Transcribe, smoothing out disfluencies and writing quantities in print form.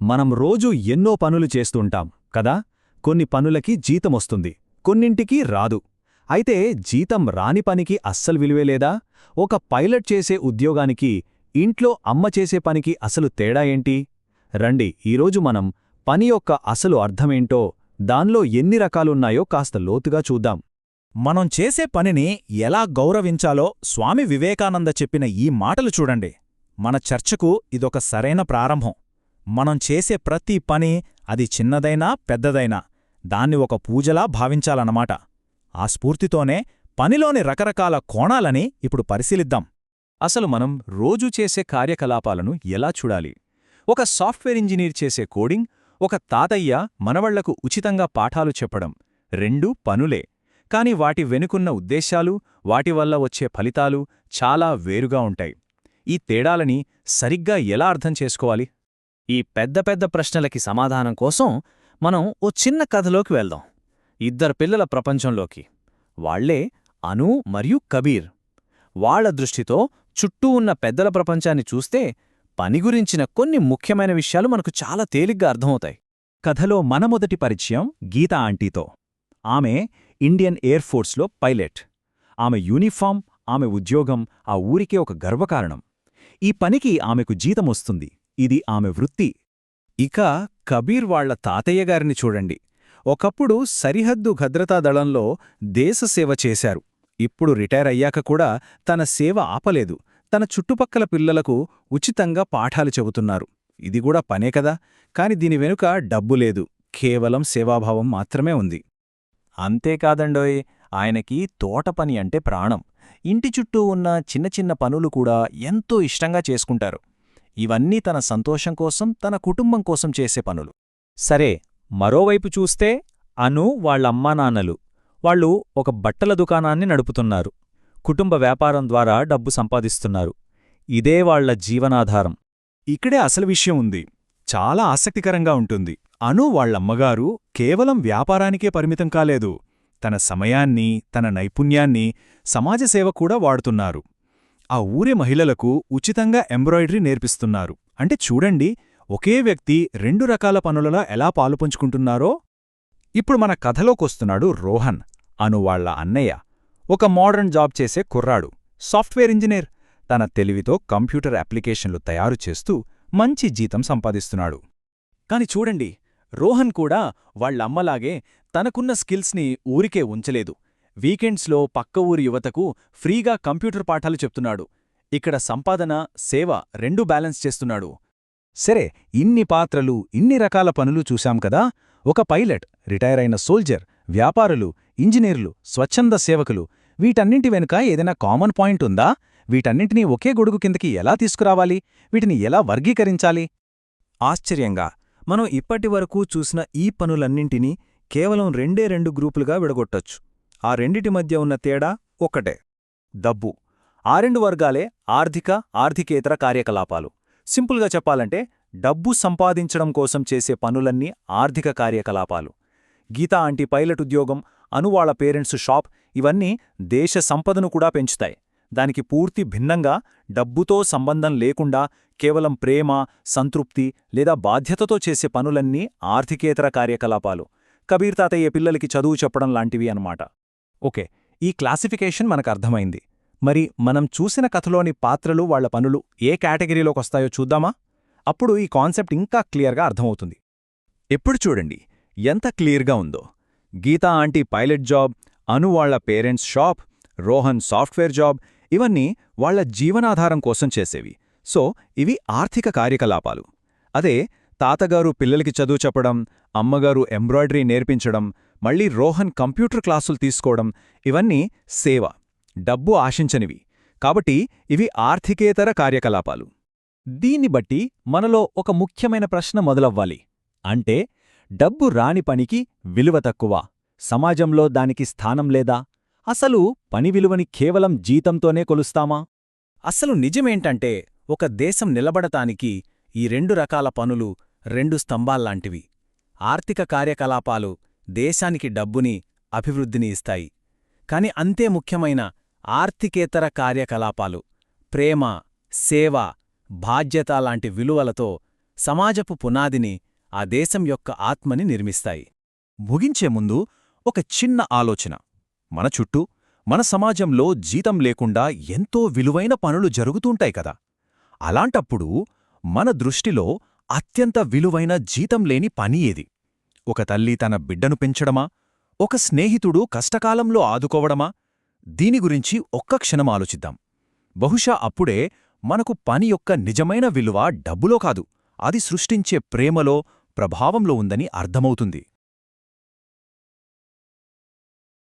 మనం రోజూ ఎన్నో పనులు చేస్తుంటాం కదా. కొన్ని పనులకి జీతమొస్తుంది, కొన్నింటికి రాదు. అయితే జీతం రాని పనికి అస్సలు విలువేలేదా? ఒక పైలట్ చేసే ఉద్యోగానికి, ఇంట్లో అమ్మ చేసే పనికి అసలు తేడా ఏంటి? రండి, ఈరోజు మనం పని యొక్క అసలు అర్థమేంటో, దాన్లో ఎన్ని రకాలున్నాయో కాస్త లోతుగా చూద్దాం. మనం చేసే పనిని ఎలా గౌరవించాలో స్వామి వివేకానంద చెప్పిన ఈ మాటలు చూడండి. మన చర్చకు ఇదొక సరైన ప్రారంభం. మనం చేసే ప్రతి పని, అది చిన్నదైనా పెద్దదైనా, దాన్ని ఒక పూజలా భావించాలన్నమాట. ఆ స్ఫూర్తితోనే పనిలోని రకరకాల కోణాలని ఇప్పుడు పరిశీలిద్దాం. అసలు మనం రోజూ చేసే కార్యకలాపాలను ఎలా చూడాలి? ఒక సాఫ్ట్వేర్ ఇంజనీర్ చేసే కోడింగ్, ఒక తాతయ్య మనవళ్లకు ఉచితంగా పాఠాలు చెప్పడం, రెండూ పనులే. కాని వాటి వెనుకున్న ఉద్దేశాలు, వాటి వల్ల వచ్చే ఫలితాలు చాలా వేరుగా ఉంటాయి. ఈ తేడాలని సరిగ్గా ఎలా అర్థం చేసుకోవాలి? ఈ పెద్ద పెద్ద ప్రశ్నలకి సమాధానం కోసం మనం ఓ చిన్న కథలోకి వెళ్దాం. ఇద్దరు పిల్లల ప్రపంచంలోకి. వాళ్లే అను మరియు కబీర్. వాళ్ల దృష్టితో చుట్టూ ఉన్న పెద్దల ప్రపంచాన్ని చూస్తే పని గురించిన కొన్ని ముఖ్యమైన విషయాలు మనకు చాలా తేలిగ్గా అర్థమవుతాయి. కథలో మన మొదటి పరిచయం గీతా ఆంటీతో. ఆమె ఇండియన్ ఎయిర్ ఫోర్స్లో పైలట్. ఆమె యూనిఫామ్, ఆమె ఉద్యోగం ఆ ఊరికే ఒక గర్వకారణం. ఈ పనికి ఆమెకు జీతమొస్తుంది, ఇది ఆమె వృత్తి. ఇక కబీర్ వాళ్ల తాతయ్యగారిని చూడండి. ఒకప్పుడు సరిహద్దు భద్రతా దళంలో దేశసేవ చేశారు. ఇప్పుడు రిటైర్ అయ్యాక కూడా తన సేవ ఆపలేదు. తన చుట్టుపక్కల పిల్లలకు ఉచితంగా పాఠాలు చెబుతున్నారు. ఇది కూడా పనే కదా, కాని దీని వెనుక డబ్బు లేదు, కేవలం సేవాభావం మాత్రమే ఉంది. అంతేకాదండోయ్, ఆయనకి తోటపని అంటే ప్రాణం. ఇంటి చుట్టూ ఉన్న చిన్న చిన్న పనులు కూడా ఎంతో ఇష్టంగా చేసుకుంటారు. ఇవన్నీ తన సంతోషం కోసం, తన కుటుంబం కోసం చేసే పనులు. సరే, మరోవైపు చూస్తే అను వాళ్లమ్మానాన్నలు. వాళ్ళు ఒక బట్టల దుకాణాన్ని నడుపుతున్నారు. కుటుంబ వ్యాపారం ద్వారా డబ్బు సంపాదిస్తున్నారు. ఇదే వాళ్ల జీవనాధారం. ఇక్కడే అసలు విషయం ఉంది. చాలా ఆసక్తికరంగా ఉంటుంది. అను వాళ్లమ్మగారు కేవలం వ్యాపారానికే పరిమితం కాలేదు. తన సమయాన్ని, తన నైపుణ్యాన్ని సమాజసేవ కూడా వాడుతున్నారు. ఆ ఊరే మహిళలకు ఉచితంగా ఎంబ్రాయిడరీ నేర్పిస్తున్నారు. అంటే చూడండి, ఒకే వ్యక్తి రెండు రకాల పనులలో ఎలా పాలుపంచుకుంటున్నారో. ఇప్పుడు మన కథలోకొస్తున్నాడు రోహన్, అను వాళ్ల అన్నయ్య. ఒక మోడర్న్ జాబ్ చేసే కుర్రాడు, సాఫ్ట్వేర్ ఇంజనీర్. తన తెలివితో కంప్యూటర్ అప్లికేషన్లు తయారు చేస్తూ మంచి జీతం సంపాదిస్తున్నాడు. కాని చూడండి, రోహన్ కూడా వాళ్లమ్మలాగే తనకున్న స్కిల్స్ని ఊరికే ఉంచలేదు. వీకెండ్స్లో పక్క ఊరి యువతకు ఫ్రీగా కంప్యూటర్ పాఠాలు చెప్తున్నాడు. ఇక్కడ సంపాదన, సేవ రెండూ బ్యాలెన్స్ చేస్తున్నాడు. సరే, ఇన్ని పాత్రలు, ఇన్ని రకాల పనులు చూశాం కదా. ఒక పైలట్, రిటైర్ అయిన సోల్జర్, వ్యాపారులు, ఇంజనీర్లు, స్వచ్ఛంద సేవకులు, వీటన్నింటి వెనుక ఏదైనా కామన్ పాయింట్ ఉందా? వీటన్నింటినీ ఒకే గొడుగు కిందకి ఎలా తీసుకురావాలి? వీటిని ఎలా వర్గీకరించాలి? ఆశ్చర్యంగా, మనం ఇప్పటివరకు చూసిన ఈ పనులన్నింటినీ కేవలం రెండు గ్రూపులుగా విడగొట్టొచ్చు. ఆ రెండిటి మధ్య ఉన్న తేడా ఒక్కటే, డబ్బు. ఆ రెండు వర్గాలే ఆర్థికేతర కార్యకలాపాలు. సింపుల్గా చెప్పాలంటే, డబ్బు సంపాదించడం కోసం చేసే పనులన్నీ ఆర్థిక కార్యకలాపాలు. గీతా ఆంటీ పైలట్ ఉద్యోగం, అనువాళ్ల పేరెంట్స్ షాప్, ఇవన్నీ దేశ సంపదను కూడా పెంచుతాయి. దానికి పూర్తి భిన్నంగా, డబ్బుతో సంబంధం లేకుండా కేవలం ప్రేమ, సంతృప్తి లేదా బాధ్యతతో చేసే పనులన్నీ ఆర్థికేతర కార్యకలాపాలు. కబీర్ తాతయ్య పిల్లలకి చదువు చెప్పడం లాంటివి అన్నమాట. ఓకే, ఈ క్లాసిఫికేషన్ మనకర్థమైంది. మరి మనం చూసిన కథలోని పాత్రలు, వాళ్ల పనులు ఏ కేటగిరీలోకొస్తాయో చూద్దామా? అప్పుడు ఈ కాన్సెప్ట్ ఇంకా క్లియర్గా అర్థమవుతుంది. ఎప్పుడు చూడండి ఎంత క్లియర్గా ఉందో. గీతా ఆంటీ పైలట్ జాబ్, అను వాళ్ల parents shop, Rohan software job, ఇవన్నీ వాళ్ల జీవనాధారం కోసం చేసేవి. సో ఇవి ఆర్థిక కార్యకలాపాలు. అదే తాతగారు పిల్లలకి చదువు చెప్పడం, అమ్మగారు ఎంబ్రాయిడరీ నేర్పించడం, మళ్లీ రోహన్ కంప్యూటర్ క్లాసులు తీసుకోవడం, ఇవన్నీ సేవ, డబ్బు ఆశించనివి. కాబట్టి ఇవి ఆర్థికేతర కార్యకలాపాలు. దీన్ని బట్టి మనలో ఒక ముఖ్యమైన ప్రశ్న మొదలవ్వాలి. అంటే, డబ్బు రాని పనికి విలువ తక్కువ, సమాజంలో దానికి స్థానం లేదా? అసలు పని విలువని కేవలం జీతంతోనే కొలుస్తామా? అసలు నిజమేంటంటే, ఒక దేశం నిలబడటానికి ఈ రెండు రకాల పనులు రెండు స్తంభాల్లాంటివి. ఆర్థిక కార్యకలాపాలు దేశానికి డబ్బుని, అభివృద్ధిని ఇస్తాయి. కాని అంతే ముఖ్యమైన ఆర్థికేతర కార్యకలాపాలు ప్రేమ, సేవ, బాధ్యత లాంటి విలువలతో సమాజపు పునాదిని, ఆ దేశం యొక్క ఆత్మని నిర్మిస్తాయి. ముగించే ముందు ఒక చిన్న ఆలోచన. మన చుట్టూ, మన సమాజంలో జీతం లేకుండా ఎంతో విలువైన పనులు జరుగుతూంటాయి కదా. అలాంటప్పుడు మన దృష్టిలో అత్యంత విలువైన జీతం లేని పని ఏది? ఒక తల్లి తన బిడ్డను పెంచడమా? ఒక స్నేహితుడు కష్టకాలంలో ఆదుకోవడమా? దీని గురించి ఒక్క క్షణం ఆలోచిద్దాం. బహుశా అప్పుడే మనకు పని యొక్క నిజమైన విలువ డబ్బులో కాదు, అది సృష్టించే ప్రేమలో, ప్రభావంలో ఉందని అర్థమవుతుంది.